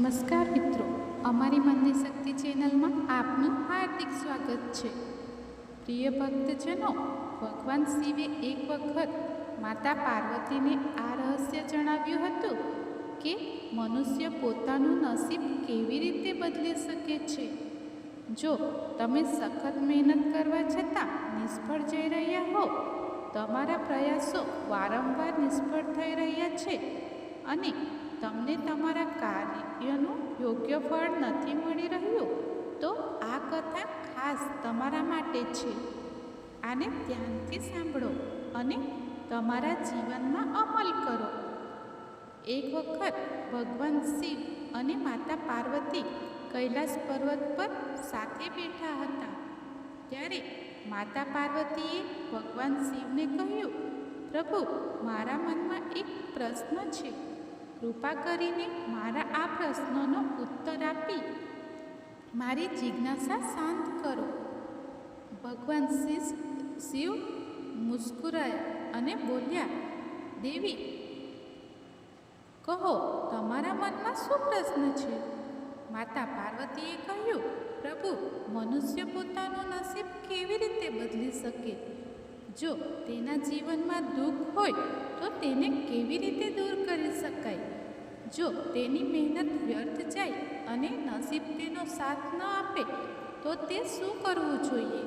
નમસ્કાર મિત્રો, અમારી મંદિર શક્તિ ચેનલમાં આપનું હાર્દિક સ્વાગત છે. પ્રિય ભક્તજનો, ભગવાન શિવે એક વખત માતા પાર્વતીને આ રહસ્ય જણાવ્યું હતું કે મનુષ્ય પોતાનું નસીબ કેવી રીતે બદલી શકે છે. જો તમે સખત મહેનત કરવા છતાં નિષ્ફળ જઈ રહ્યા હો, તમારા પ્રયાસો વારંવાર નિષ્ફળ થઈ રહ્યા છે અને તમને તમારા કાર્યનું યોગ્ય ફળ નથી મળી રહ્યું, તો આ કથા ખાસ તમારા માટે છે. આને ધ્યાનથી સાંભળો અને તમારા જીવનમાં અમલ કરો. એક વખત ભગવાન શિવ અને માતા પાર્વતી કૈલાસ પર્વત પર સાથે બેઠા હતા. ત્યારે માતા પાર્વતીએ ભગવાન શિવને કહ્યું, પ્રભુ, મારા મનમાં એક પ્રશ્ન છે. કૃપા કરીને મારા આ પ્રશ્નનો ઉત્તર આપી મારી જિજ્ઞાસા શાંત કરો. ભગવાન શિવ મુસ્કુરાયા અને બોલ્યા, દેવી, કહો, તમારા મનમાં શું પ્રશ્ન છે? માતા પાર્વતીએ કહ્યું, પ્રભુ, મનુષ્ય પોતાનું નસીબ કેવી રીતે બદલી શકે? જો તેના જીવનમાં દુઃખ હોય તો તેને કેવી રીતે દૂર કરી શકાય? જો તેની મહેનત વ્યર્થ જાય અને નસીબ તેનો સાથ ન આપે તો તે શું કરવું જોઈએ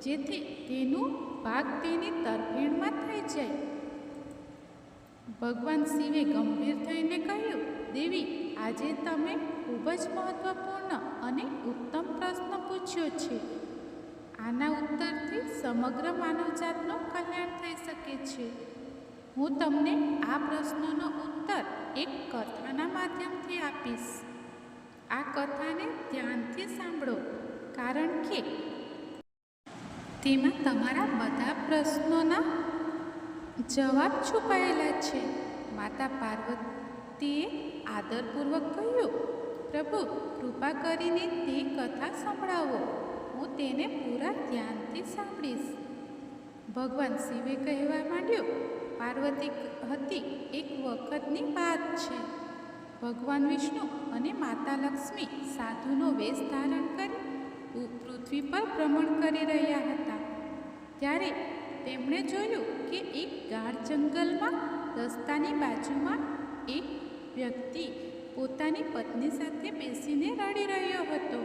જેથી તેનું ભાગ તેની તરફેણમાં થઈ જાય? ભગવાન શિવે ગંભીર થઈને કહ્યું, દેવી, આજે તમે ખૂબ જ મહત્વપૂર્ણ અને ઉત્તમ પ્રશ્ન પૂછ્યો છે. આના ઉત્તરથી સમગ્ર માનવજાતનું કલ્યાણ થઈ શકે છે. હું તમને આ પ્રશ્નનો ઉત્તર એક કથાના માધ્યમથી આપીશ. આ કથાને ધ્યાનથી સાંભળો, કારણ કે તેમાં તમારા બધા પ્રશ્નોના જવાબ છુપાયેલા છે. માતા પાર્વતીએ આદરપૂર્વક કહ્યું, પ્રભુ, કૃપા કરીને તે કથા સંભળાવો. હું તેને પૂરા ધ્યાનથી સાંભળીશ. ભગવાન શિવે કહેવા માંડ્યું, પાર્વતી હતી એક વખતની વાત છે. ભગવાન વિષ્ણુ અને માતા લક્ષ્મી સાધુનો વેશ ધારણ કરી પૃથ્વી પર ભ્રમણ કરી રહ્યા હતા. ત્યારે તેમણે જોયું કે એક ગાઢ જંગલમાં રસ્તાની બાજુમાં એક વ્યક્તિ પોતાની પત્ની સાથે બેસીને રડી રહ્યો હતો.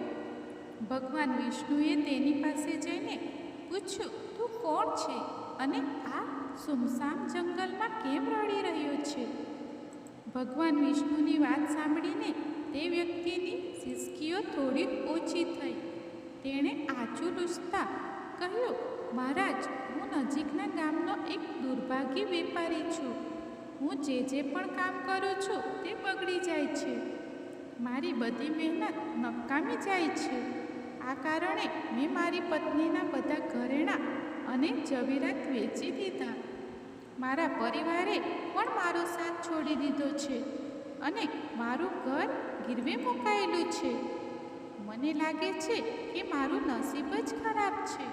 ભગવાન વિષ્ણુએ તેની પાસે જઈને પૂછ્યું, તું કોણ છે અને આ સુમસામ જંગલમાં કેમ રડી રહ્યો છે? ભગવાન વિષ્ણુની વાત સાંભળીને તે વ્યક્તિની સિસકીઓ થોડી ઓછી થઈ. તેણે આંચું લૂછતા કહ્યું, મહારાજ, હું નજીકના ગામનો એક દુર્ભાગી વેપારી છું. હું જે પણ કામ કરું છું તે બગડી જાય છે. મારી બધી મહેનત નકામી જાય છે. આ કારણે મેં મારી પત્નીના બધા ઘરેણાં અને જવેરાત વેચી દીધા. મારા પરિવારે પણ મારો સાથ છોડી દીધો છે અને મારું ઘર ગીરવે મુકાયેલું છે. મને લાગે છે કે મારું નસીબ જ ખરાબ છે.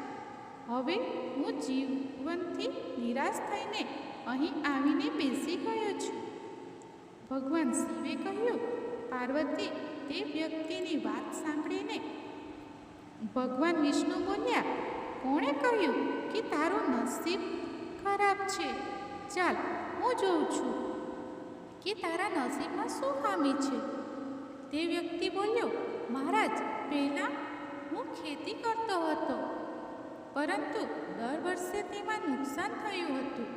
હવે હું જીવનથી નિરાશ થઈને અહીં આવીને બેસી ગયો છું. ભગવાન શિવે કહ્યું, પાર્વતી, તે વ્યક્તિની વાત સાંભળીને ભગવાન વિષ્ણુ બોલ્યા, કોણે કહ્યું કે તારું નસીબ ખરાબ છે? ચાલ, હું જોઉં છું કે તારા નસીબમાં શું ખામી છે. તે વ્યક્તિ બોલ્યો, મહારાજ, પહેલાં હું ખેતી કરતો હતો, પરંતુ દર વર્ષે તેમાં નુકસાન થયું હતું.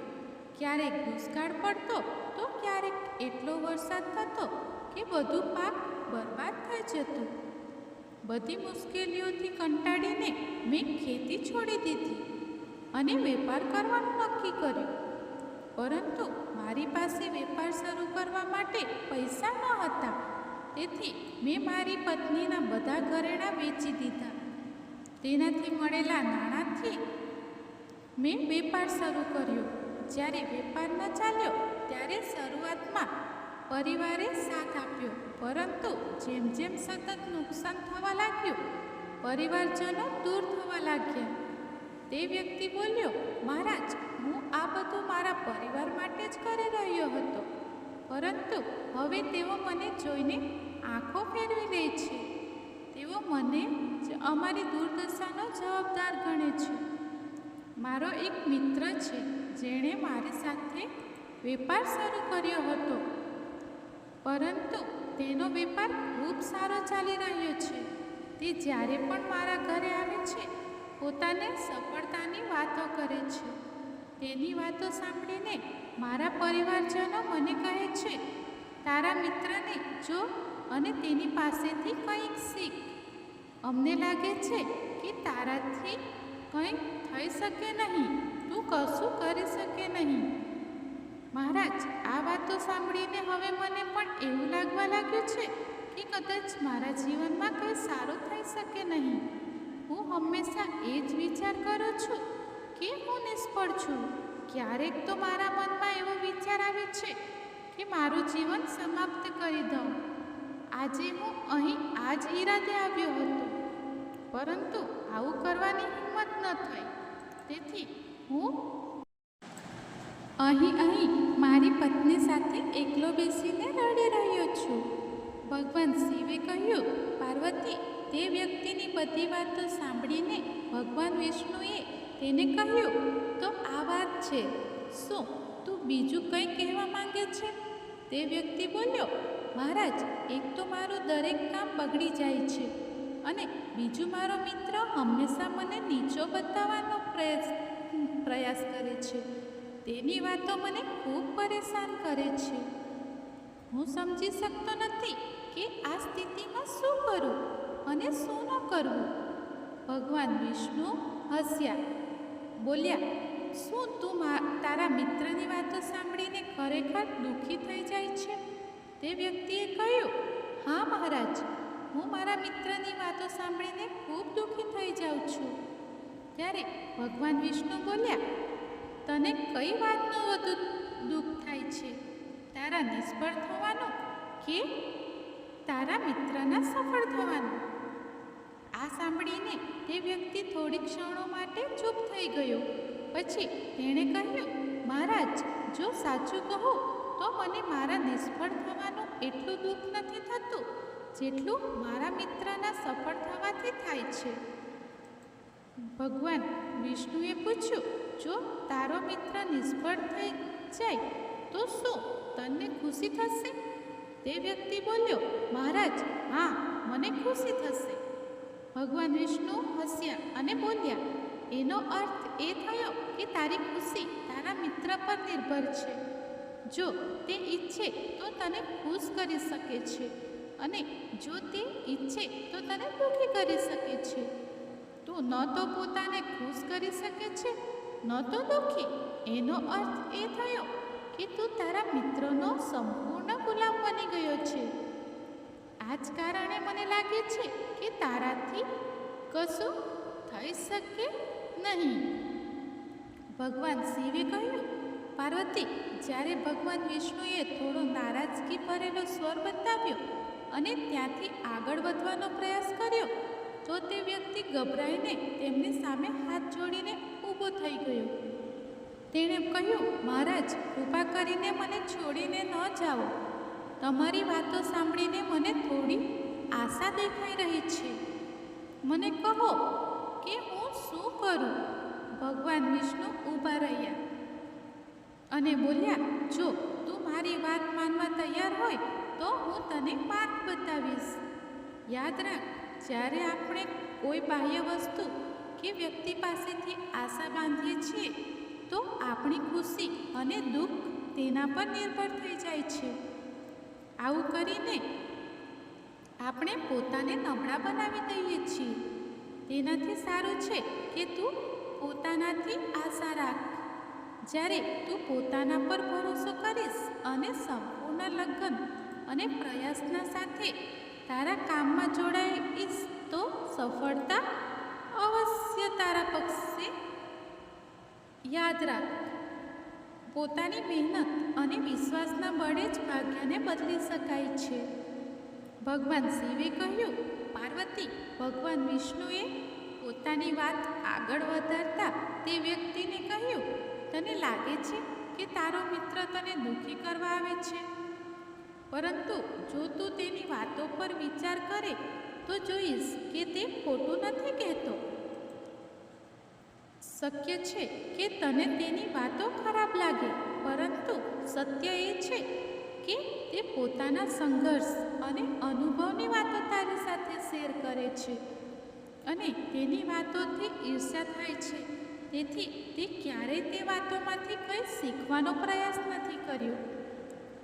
ક્યારેક દુષ્કાળ પડતો તો ક્યારેક એટલો વરસાદ થતો કે બધું પાક બરબાદ થઈ જતું. બધી મુશ્કેલીઓથી કંટાળીને મેં ખેતી છોડી દીધી અને વેપાર કરવાનું નક્કી કર્યું. પરંતુ મારી પાસે વેપાર શરૂ કરવા માટે પૈસા ન હતા. તેથી મેં મારી પત્નીના બધા ઘરેણાં વેચી દીધા. તેનાથી મળેલા નાણાંથી મેં વેપાર શરૂ કર્યો. જ્યારે વેપાર ન ચાલ્યો ત્યારે શરૂઆતમાં પરિવારે સાથ આપ્યો, પરંતુ જેમ જેમ સતત નુકસાન થવા લાગ્યું, પરિવારજનો દૂર થવા લાગ્યા. તે વ્યક્તિ બોલ્યો, મહારાજ, હું આ બધું મારા પરિવાર માટે જ કરી રહ્યો હતો, પરંતુ હવે તેઓ મને જોઈને આંખો ફેરવી લે છે. તેઓ મને જ અમારી દુર્દશાનો જવાબદાર ગણે છે. મારો એક મિત્ર છે જેણે મારી સાથે વેપાર શરૂ કર્યો હતો, પરંતુ તેનો વેપાર ખૂબ સારો ચાલી રહ્યો છે. તે જ્યારે પણ મારા ઘરે આવે છે, પોતાને સફળતાની વાતો કરે છે. તેની વાતો સાંભળીને મારા પરિવારજનો મને કહે છે, તારા મિત્રને જો અને તેની પાસેથી કંઈક શીખ. અમને લાગે છે કે તારાથી કંઈ થઈ શકે નહીં, તું કશું કરી શકે નહીં. મહારાજ, આ વાતો સાંભળીને હવે મને પણ એવું લાગવા લાગ્યું છે કે કદાચ મારા જીવનમાં કંઈ સારું થઈ શકે નહીં. હું હંમેશા એ જ વિચાર કરું છું કે હું નિષ્ફળ છું. ક્યારેક તો મારા મનમાં એવો વિચાર આવે છે કે મારું જીવન સમાપ્ત કરી દઉં. આજે હું અહીં આ જ ઈરાદે આવ્યો હતો, પરંતુ આવું કરવાની હિંમત ન થઈ. તેથી હું અહીં મારી પત્ની સાથે એકલો બેસીને રડી રહ્યો છું. ભગવાન શિવે કહ્યું, પાર્વતી, તે વ્યક્તિની બધી વાતો સાંભળીને ભગવાન વિષ્ણુએ તેને કહ્યું, તો આ વાત છે, શું તું બીજું કંઈ કહેવા માંગે છે? તે વ્યક્તિ બોલ્યો, મહારાજ, એક તો મારું દરેક કામ બગડી જાય છે અને બીજું મારો મિત્ર હંમેશા મને નીચો બતાવવાનો પ્રયાસ કરે છે. તેની વાતો મને ખૂબ પરેશાન કરે છે. હું સમજી શકતો નથી કે આ સ્થિતિમાં શું કરું અને શું ન કરવું. ભગવાન વિષ્ણુ હસ્યા, બોલ્યા, શું તું તારા મિત્રની વાતો સાંભળીને ખરેખર દુઃખી થઈ જાય છે? તે વ્યક્તિએ કહ્યું, હા મહારાજ, હું મારા મિત્રની વાતો સાંભળીને ખૂબ દુઃખી થઈ જાઉં છું. ત્યારે ભગવાન વિષ્ણુ બોલ્યા, તને કઈ વાતનું વધુ દુઃખ થાય છે? તારા નિષ્ફળ થવાનું કે તારા મિત્રના સફળ થવાનું? આ સાંભળીને તે વ્યક્તિ થોડી ક્ષણો માટે ચૂપ થઈ ગયો. પછી તેણે કહ્યું, મહારાજ, જો સાચું કહું તો મને મારા નિષ્ફળ થવાનું એટલું દુઃખ નથી થતું જેટલું મારા મિત્રના સફળ થવાથી થાય છે. ભગવાન વિષ્ણુએ પૂછ્યું, જો તારો મિત્ર નિષ્ફળ થઈ જાય તો શું તને ખુશી થશે? તે વ્યક્તિ બોલ્યો, મહારાજ, હા, મને ખુશી થશે. ભગવાન વિષ્ણુ હસ્યા અને બોલ્યા, એનો અર્થ એ થયો કે તારી ખુશી તારા મિત્ર પર નિર્ભર છે. જો તે ઈચ્છે તો તને ખુશ કરી શકે છે અને જો તે ઈચ્છે તો તને દુઃખી કરી શકે છે. તું ન તો પોતાને ખુશ કરી શકે છે, ન તો દુઃખી. એનો અર્થ એ થયો કે તું તારા મિત્રનો સંપૂર્ણ ગુલામ બની ગયો છે. આ જ કારણે મને લાગે છે કે તારાથી કશું થઈ શકે નહીં. ભગવાન શિવે કહ્યું, પાર્વતી, જ્યારે ભગવાન વિષ્ણુએ થોડો નારાજગી ભરેલો સ્વર બતાવ્યો અને ત્યાંથી આગળ વધવાનો પ્રયાસ કર્યો, તો તે વ્યક્તિ ગભરાઈને તેમની સામે હાથ જોડીને ઊભો થઈ ગયો. તેણે કહ્યું, મહારાજ, કૃપા કરીને મને છોડીને ન જાઓ. તમારી વાતો સાંભળીને મને થોડી આશા દેખાઈ રહી છે. મને કહો કે હું શું કરું? ભગવાન વિષ્ણુ ઊભા રહ્યા અને બોલ્યા, જો તું મારી વાત માનવા તૈયાર હોય તો હું તને માર્ગ બતાવીશ. યાદ રાખ, જ્યારે આપણે કોઈ બાહ્ય વસ્તુ કે વ્યક્તિ પાસેથી આશા બાંધીએ છીએ તો આપણી ખુશી અને દુઃખ તેના પર નિર્ભર થઈ જાય છે. આવું કરીને આપણે પોતાને નબળા બનાવી દઈએ છીએ. તેનાથી સારું છે કે તું પોતાનાથી આશા રાખ. જ્યારે તું પોતાના પર ભરોસો કરીશ અને સંપૂર્ણ લગન અને પ્રયાસના સાથે તારા કામમાં જોડાઈશ તો સફળતા અવશ્ય તારા પક્ષે. યાદ રાખ, પોતાની મહેનત અને વિશ્વાસના બળે જ ભાગ્યને બદલી શકાય છે. ભગવાન શિવે કહ્યું, પાર્વતી, ભગવાન વિષ્ણુએ પોતાની વાત આગળ વધારતા તે વ્યક્તિને કહ્યું, તને લાગે છે કે તારો મિત્ર તને દુઃખી કરવા આવે છે, પરંતુ જો તું તેની વાતો પર આવે તો જોઈશ કે તે ખોટું નથી કહેતો. શક્ય છે કે તને તેની વાતો ખરાબ લાગે, પરંતુ સત્ય એ છે કે તે પોતાના સંઘર્ષ અને અનુભવની વાતો તારી સાથે શેર કરે છે અને તેની વાતોથી ઈર્ષ્યા થાય છે. તેથી તે ક્યારેય તે વાતોમાંથી કંઈ શીખવાનો પ્રયાસ નથી કર્યો.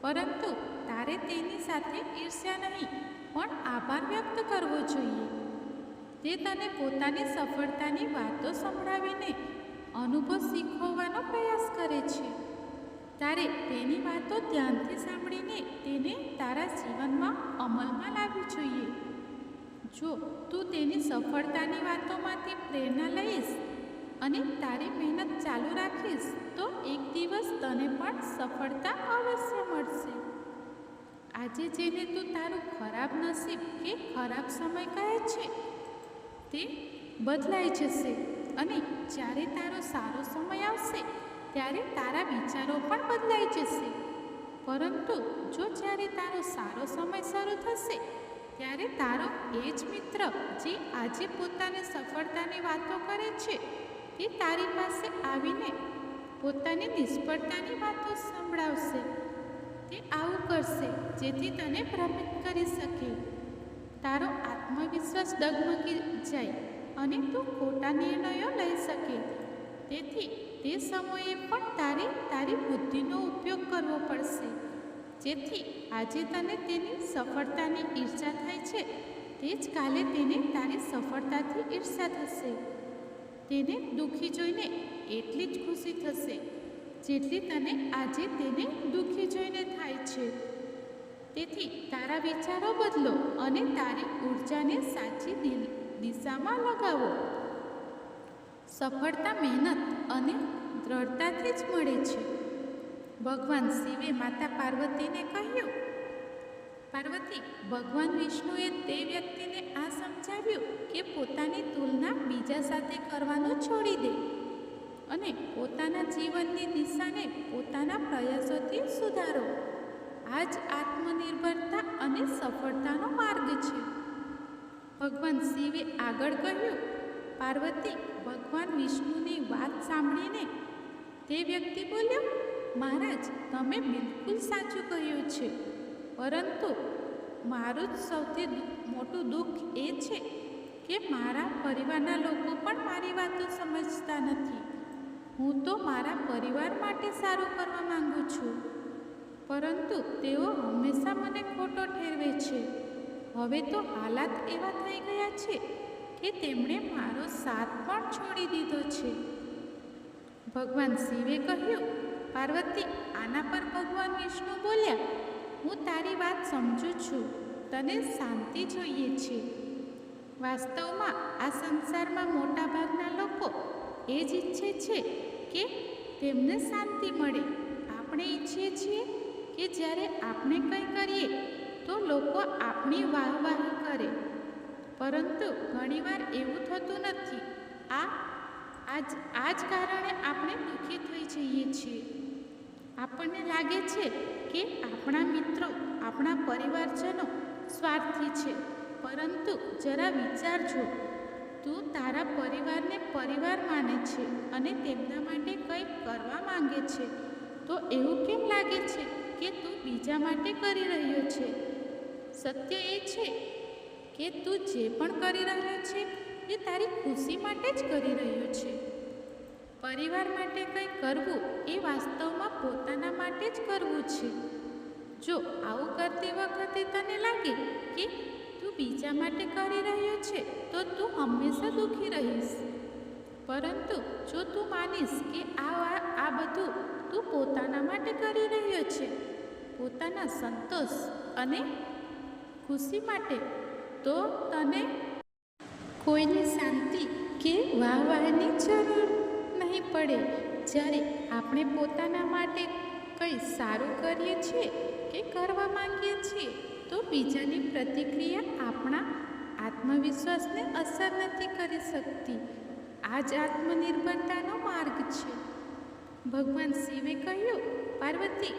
પરંતુ તારે તેની સાથે ઈર્ષ્યા નહીં પણ આભાર વ્યક્ત કરવો જોઈએ. તે તને પોતાની સફળતાની વાતો સંભળાવીને અનુભવ શીખવવાનો પ્રયાસ કરે છે. તારે તેની વાતો ધ્યાનથી સાંભળીને તેને તારા જીવનમાં અમલમાં લાવવી જોઈએ. જો તું તેની સફળતાની વાતોમાંથી પ્રેરણા લઈશ અને તારી મહેનત ચાલુ રાખીશ તો એક દિવસ તને પણ સફળતા અવશ્ય મળશે. આજે જેને તું તારું ખરાબ નસીબ કે ખરાબ સમય કહે છે તે બદલાઈ જશે અને જ્યારે તારો સારો સમય આવશે ત્યારે તારા વિચારો પણ બદલાઈ જશે. પરંતુ જો જ્યારે તારો સારો સમય શરૂ થશે ત્યારે તારો એ જ મિત્ર જે આજે પોતાની સફળતાની વાતો કરે છે તે તારી પાસે આવીને પોતાની નિષ્ફળતાની વાતો સંભળાવશે. તે આવું કરશે જેથી તને ભ્રમિત કરી શકે, તારો આત્મવિશ્વાસ ડગમગી જાય અને તું ખોટા નિર્ણયો લઈ શકે. તેથી તે સમયે પણ તારી બુદ્ધિનો ઉપયોગ કરવો પડશે. જેથી આજે તને તેની સફળતાની ઈર્ષા થાય છે તે જ કાલે તેને તારી સફળતાથી ઈર્ષા થશે. તેને દુઃખી જોઈને એટલી જ ખુશી થશે જેટલી તને આજે તેને દુઃખી જોઈને થાય છે. તેથી તારા વિચારો બદલો અને તારી ઉર્જાને સાચી દિશામાં લગાવો. સફળતા મહેનત અને દ્રઢતાથી જ મળે છે. ભગવાન શિવે માતા પાર્વતીને કહ્યું, પાર્વતી, ભગવાન વિષ્ણુએ તે વ્યક્તિને આ સમજાવ્યું કે પોતાની તુલના બીજા સાથે કરવાનું છોડી દે અને પોતાના જીવનની દિશાને પોતાના પ્રયાસોથી સુધારો. આ જ આત્મનિર્ભરતા અને સફળતાનો માર્ગ છે. ભગવાન શિવે આગળ કહ્યું, પાર્વતી, ભગવાન વિષ્ણુની વાત સાંભળીને તે વ્યક્તિ બોલ્યો, મહારાજ, તમે બિલકુલ સાચું કહ્યું છે, પરંતુ મારું જ સૌથી મોટું દુઃખ એ છે કે મારા પરિવારના લોકો પણ મારી વાતો સમજતા નથી. હું તો મારા પરિવાર માટે સારું કરવા માંગુ છું, પરંતુ તેઓ હંમેશા મને ખોટો ઠેરવે છે. હવે તો હાલાત એવા થઈ ગયા છે કે તેમણે મારો સાથ પણ છોડી દીધો છે. ભગવાન શિવે કહ્યું, પાર્વતી, આના પર ભગવાન વિષ્ણુ બોલ્યા, હું તારી વાત સમજું છું, તને શાંતિ જોઈએ છે. વાસ્તવમાં આ સંસારમાં મોટાભાગના લોકો એ જ ઈચ્છે છે કે તેમને શાંતિ મળે. આપણે ઈચ્છીએ છીએ કે જ્યારે આપણે કંઈ કરીએ તો લોકો આપણી વાહવાહી કરે, પરંતુ ઘણીવાર એવું થતું નથી. આ જ કારણે આપણે દુઃખી થઈ જઈએ છીએ. આપણને લાગે છે કે આપણા મિત્રો, આપણા પરિવારજનો સ્વાર્થી છે, પરંતુ જરા વિચારજો, તું તારા પરિવારને પરિવાર માને છે અને તેમના માટે કંઈક કરવા માંગે છે, તો એવું કેમ લાગે છે કે તું બીજા માટે કરી રહ્યો છે? સત્ય એ છે કે તું જે પણ કરી રહ્યો છે એ તારી ખુશી માટે જ કરી રહ્યો છે. પરિવાર માટે કંઈ કરવું એ વાસ્તવમાં પોતાના માટે જ કરવું છે. જો આવું કરતી વખતે તને લાગે કે તું બીજા માટે કરી રહ્યો છે તો તું હંમેશા દુઃખી રહીશ. પરંતુ જો તું માનીશ કે આ બધું તું પોતાના માટે કરી રહ્યો છે, પોતાના સંતોષ અને ખુશી માટે, તો તને કોઈની શાંતિ કે વાહવાહીની જરૂર નહીં પડે. જ્યારે આપણે પોતાના માટે કંઈ સારું કરીએ છીએ કે કરવા માંગીએ છીએ તો બીજાની પ્રતિક્રિયા આપણા આત્મવિશ્વાસને અસર નથી કરી શકતી. આ જ આત્મનિર્ભરતાનો માર્ગ છે. ભગવાન શિવે કહ્યું, પાર્વતી,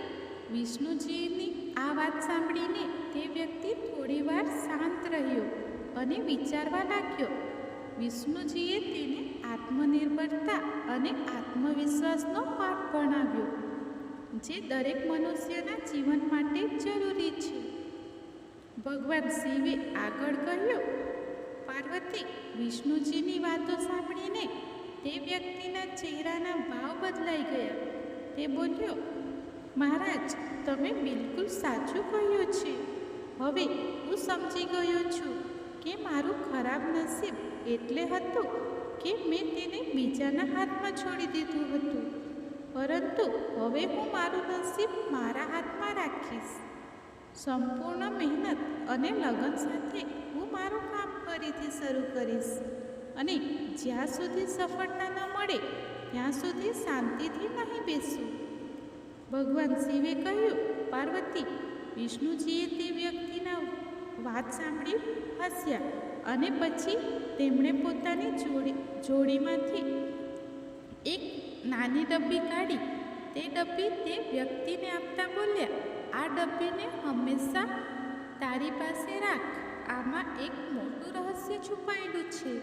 વિષ્ણુજીની આ વાત સાંભળીને તે વ્યક્તિ થોડીવાર શાંત રહ્યો અને વિચારવા લાગ્યો. વિષ્ણુજીએ તેને આત્મનિર્ભરતા અને આત્મવિશ્વાસનો પાઠ ભણાવ્યો, જે દરેક મનુષ્યના જીવન માટે જરૂરી છે. ભગવાન શિવે આગળ કહ્યું, પાર્વતી, વિષ્ણુજીની વાતો સાંભળીને તે વ્યક્તિના ચહેરાના ભાવ બદલાઈ ગયા. તે બોલ્યો, મહારાજ, તમે બિલકુલ સાચું કહ્યું છે. હવે હું સમજી ગયો છું કે મારું ખરાબ નસીબ એટલે હતું કે મેં તેને બીજાના હાથમાં છોડી દીધું હતું. પરંતુ હવે હું મારું નસીબ મારા હાથમાં રાખીશ. સંપૂર્ણ મહેનત અને લગન સાથે હું મારું કામ ફરીથી શરૂ કરીશ અને જ્યાં સુધી સફળતા ન મળે ત્યાં સુધી શાંતિથી નહીં બેસું. ભગવાન શિવે કહ્યું, પાર્વતી, વિષ્ણુજીએ તે વ્યક્તિના વાત સાંભળી હસ્યા અને પછી તેમણે પોતાની જોડીમાંથી એક નાની ડબ્બી કાઢી તે ડબ્બી તે વ્યક્તિને આપતા બોલ્યા, આ ડબ્બીને હંમેશા તારી પાસે રાખ. આમાં એક મોટું રહસ્ય છુપાયેલું છે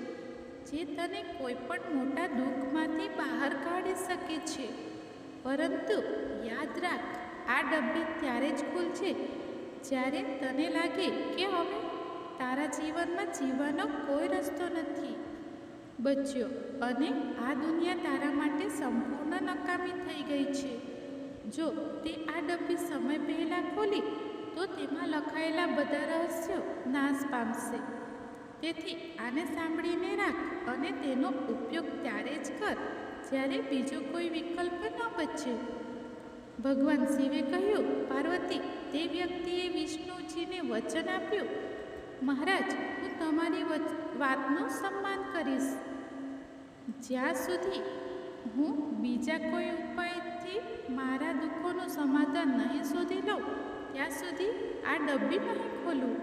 જે તને કોઈ પણ મોટા દુઃખમાંથી બહાર કાઢી શકે છે. પરંતુ યાદ રાખ, આ ડબ્બી ત્યારે જ ખુલશે જ્યારે તને લાગે કે હવે તારા જીવનમાં જીવવાનો કોઈ રસ્તો નથી બચ્યો અને આ દુનિયા તારા માટે સંપૂર્ણ નકામી થઈ ગઈ છે. જો તે આ ડબ્બી સમય પહેલાં ખોલી તો તેમાં લખાયેલા બધા રહસ્યો નાશ પામશે. તેથી આને સાંભળીને રાખ અને તેનો ઉપયોગ ત્યારે જ કર જ્યારે બીજો કોઈ વિકલ્પ ન બચે. ભગવાન શિવે કહ્યું, પાર્વતી, તે વ્યક્તિએ વિષ્ણુજીને વચન આપ્યું, મહારાજ, હું તમારી વાતનું સન્માન કરીશ. જ્યાં સુધી હું બીજા કોઈ ઉપાયથી મારા દુઃખોનું સમાધાન નહીં શોધી લઉં ત્યાં સુધી આ ડબ્બી નહીં ખોલું.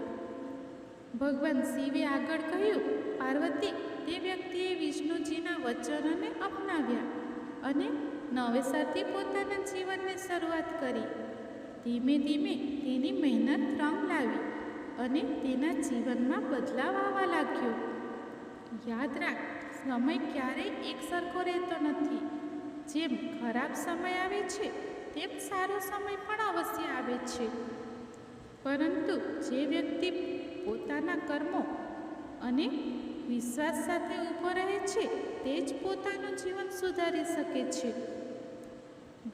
ભગવાન શિવે આગળ કહ્યું, પાર્વતી, તે વ્યક્તિએ વિષ્ણુજીના વચનોને અપનાવ્યા અને નવેસરથી પોતાના જીવનની શરૂઆત કરી. ધીમે ધીમે તેની મહેનત રંગ લાવી અને તેના જીવનમાં બદલાવ આવવા લાગ્યો. યાદ રાખ, સમય ક્યારેય એક સરખો રહેતો નથી. જેમ ખરાબ સમય આવે છે તેમ સારો સમય પણ અવશ્ય આવે છે. પરંતુ જે વ્યક્તિ પોતાના કર્મો અને વિશ્વાસ સાથે ઊભો રહે છે તે જ પોતાનું જીવન સુધારી શકે છે.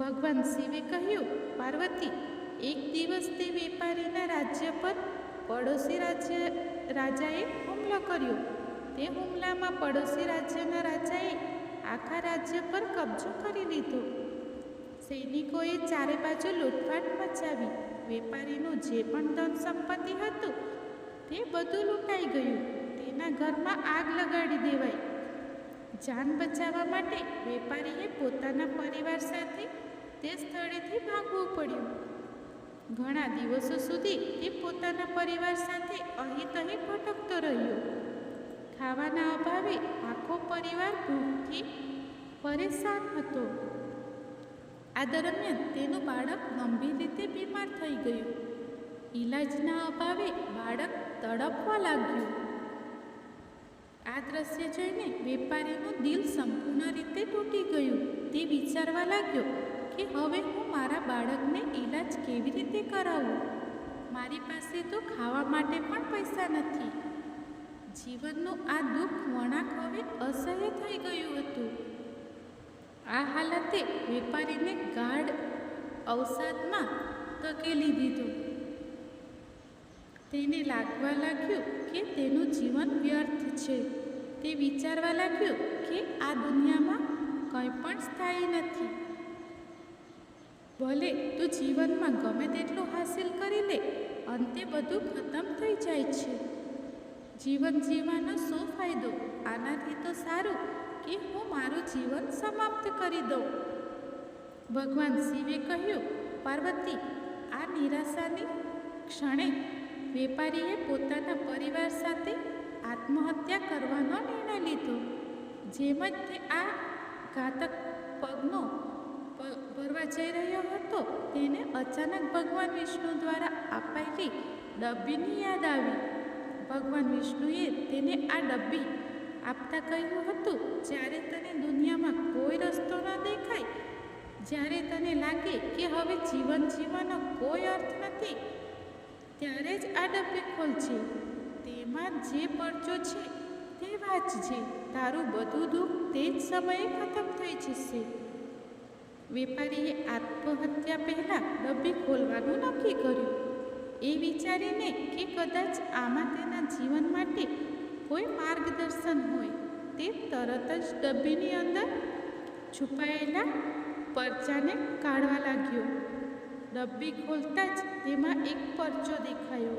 ભગવાન શિવે કહ્યું, પાર્વતી, એક દિવસ તે વેપારીના રાજ્ય પર પડોશી રાજાએ હુમલો કર્યો. તે હુમલામાં પડોશી રાજ્યના રાજાએ આખા રાજ્ય પર કબજો કરી લીધો. સૈનિકોએ ચારે બાજુ લૂંટફાટ મચાવી. વેપારીનું જે પણ ધન સંપત્તિ હતું તે બધું લૂંટાઈ ગયું. તેના ઘરમાં આગ લગાડી દેવાઈ. જાન બચાવવા માટે વેપારીએ પોતાના પરિવાર સાથે તે સ્થળેથી ભાગવું પડ્યું. ઘણા દિવસો સુધી તે પોતાના પરિવાર સાથે અહીં તહીં ભટકતો રહ્યો. ખાવાના અભાવે આખો પરિવાર ભૂખથી પરેશાન હતો. આ દરમિયાન તેનું બાળક ગંભીર રીતે બીમાર થઈ ગયું. ઈલાજના અભાવે બાળક તડપવા લાગ્યું. આ દ્રશ્ય જોઈને વેપારીનું દિલ સંપૂર્ણ રીતે તૂટી ગયું. તે વિચારવા લાગ્યો કે હવે હું મારા બાળકને ઈલાજ કેવી રીતે કરાવું. મારી પાસે તો ખાવા માટે પણ પૈસા નથી. જીવનનું આ દુઃખ વળાંક હવે અસહ્ય થઈ ગયું હતું. આ હાલતે વેપારીને ગાઢ અવસાદમાં ધકેલી દીધો. તેને લાગવા લાગ્યું કે તેનું જીવન વ્યર્થ છે. તે વિચારવા લાગ્યો કે આ દુનિયામાં કંઈ પણ સ્થાયી નથી. ભલે તું જીવનમાં ગમે તેટલું હાસિલ કરી લે, અંતે બધું ખતમ થઈ જાય છે. જીવન જીવવાનો શું ફાયદો? આનાથી તો સારું કે હું મારું જીવન સમાપ્ત કરી દઉં. ભગવાન શિવે કહ્યું, પાર્વતી, આ નિરાશાની ક્ષણે વેપારીએ પોતાના પરિવાર સાથે આત્મહત્યા કરવાનો નિર્ણય લીધો. જેમ જ તે આ ઘાતક ભરવા જઈ રહ્યો હતો તેને અચાનક ભગવાન વિષ્ણુ દ્વારા અપાયેલી ડબ્બીની યાદ આવી. ભગવાન વિષ્ણુએ તેને આ ડબ્બી આપતા કહ્યું હતું, જ્યારે તને દુનિયામાં કોઈ રસ્તો ન દેખાય, જ્યારે તને લાગે કે હવે જીવન જીવવાનો કોઈ અર્થ નથી, ત્યારે જ આ ડબ્બી ખોલજે. તેમાં જે પરચો છે તે વાંચજે. તારું બધું દુઃખ તે જ સમયે ખતમ થઈ જશે. વેપારીએ આત્મહત્યા પહેલાં ડબ્બી ખોલવાનું નક્કી કર્યું. એ વિચારીને કે કદાચ આમાં તેના જીવન માટે કોઈ માર્ગદર્શન હોય, તે તરત જ ડબ્બીની અંદર છુપાયેલા પરચાને કાઢવા લાગ્યો. ડબ્બી ખોલતા જ તેમાં એક પરચો દેખાયો.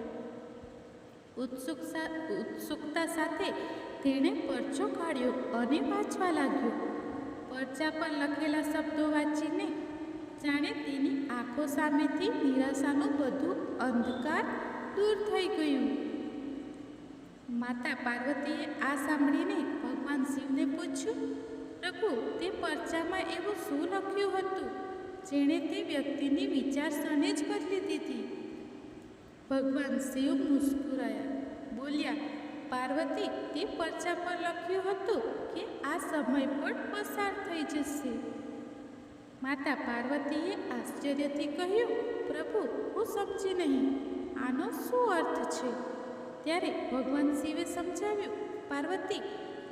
ઉત્સુકતા સાથે તેણે પરચો કાઢ્યો અને વાંચવા લાગ્યો. પરચા પર લખેલા શબ્દો વાંચીને જાણે તેની આંખો સામેથી નિરાશાનું બધું અંધકાર દૂર થઈ ગયું. માતા પાર્વતીએ આ સાંભળીને ભગવાન શિવને પૂછ્યું, પ્રભુ, તે પરચામાં એવું શું લખ્યું હતું જેણે તે વ્યક્તિની વિચારસરણી જ બદલી દીધી? ભગવાન શિવ મુસ્કુરાયા, બોલ્યા, પાર્વતી, તે પરચા પર લખ્યું હતું કે આ સમય પણ પસાર થઈ જશે. માતા પાર્વતીએ આશ્ચર્યથી કહ્યું, પ્રભુ, હું સમજી નહીં, આનો શું અર્થ છે? ત્યારે ભગવાન શિવે સમજાવ્યું, પાર્વતી,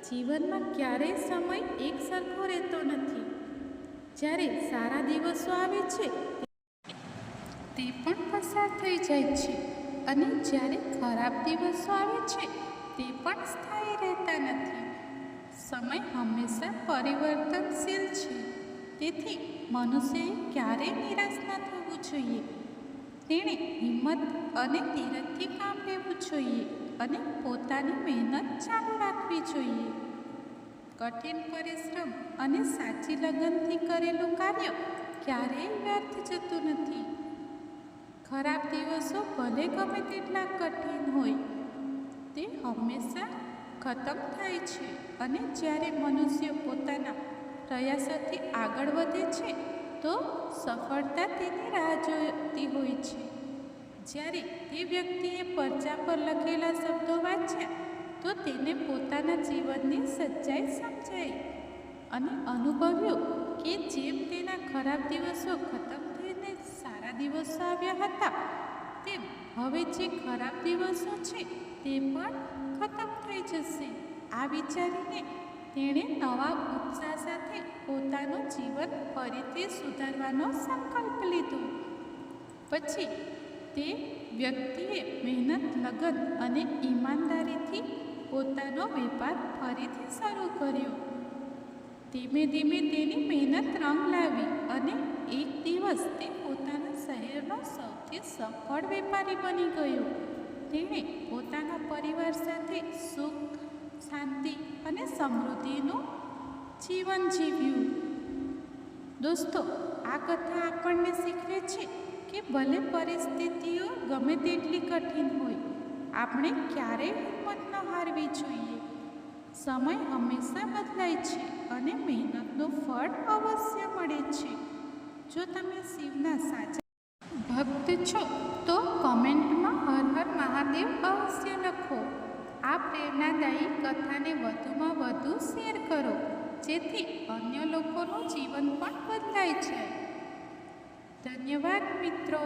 જીવનમાં ક્યારેય સમય એક સરખો રહેતો નથી. જ્યારે સારા દિવસો આવે છે તે પણ પસાર થઈ જાય છે, અને જ્યારે ખરાબ દિવસો આવે છે તે પણ સ્થાયી રહેતા નથી. સમય હંમેશા પરિવર્તનશીલ છે. તેથી મનુષ્યએ ક્યારેય નિરાશ ન થવું જોઈએ. તેણે હિંમત અને ધીરજથી કામ લેવું જોઈએ અને પોતાની મહેનત ચાલુ રાખવી જોઈએ. કઠિન પરિશ્રમ અને સાચી લગનથી કરેલું કાર્ય ક્યારેય વ્યર્થ જતું નથી. ખરાબ દિવસો ભલે ગમે તેટલા કઠિન હોય, તે હંમેશા ખતમ થાય છે. અને જ્યારે મનુષ્ય પોતાના પ્રયાસોથી આગળ વધે છે તો સફળતા તેની રાહ જોતી હોય છે. જ્યારે તે વ્યક્તિએ પરચા પર લખેલા શબ્દો વાંચ્યા તો તેને પોતાના જીવનની સચ્ચાઈ સમજાઈ અને અનુભવ્યું કે જેમ તેના ખરાબ દિવસો ખતમ થઈને સારા દિવસો આવ્યા હતા, તેમ હવે જે ખરાબ દિવસો છે તે પણ ખતમ થઈ જશે. આ વિચારીને તેણે નવા ઉત્સાહ સાથે પોતાનું જીવન ફરીથી સુધારવાનો સંકલ્પ લીધો. પછી તે વ્યક્તિએ મહેનત, લગન અને ઈમાનદારીથી પોતાનો વેપાર ફરીથી શરૂ કર્યો. ધીમે ધીમે તેની મહેનત રંગ લાવી અને એક દિવસ તે પોતાના શહેરનો સૌથી સફળ વેપારી બની ગયો. તેણે પોતાના પરિવાર સાથે સુખ, શાંતિ અને સમૃદ્ધિનું જીવન જીવ્યું. દોસ્તો, આ કથા આપણને શીખવે છે કે ભલે પરિસ્થિતિઓ ગમે તેટલી કઠિન હોય, આપણે ક્યારેય હિંમત ન હારવી જોઈએ. સમય હંમેશા બદલાય છે અને મહેનતનું ફળ અવશ્ય મળે છે. જો તમે શિવના સાચા ભક્ત છો તો કમેન્ટમાં હર હર મહાદેવ અવશ્ય લખો. આ પ્રેરણાદાયી કથાને વધુમાં વધુ શેર કરો, જેથી અન્ય લોકોનું જીવન પણ બદલાય છે. ધન્યવાદ મિત્રો.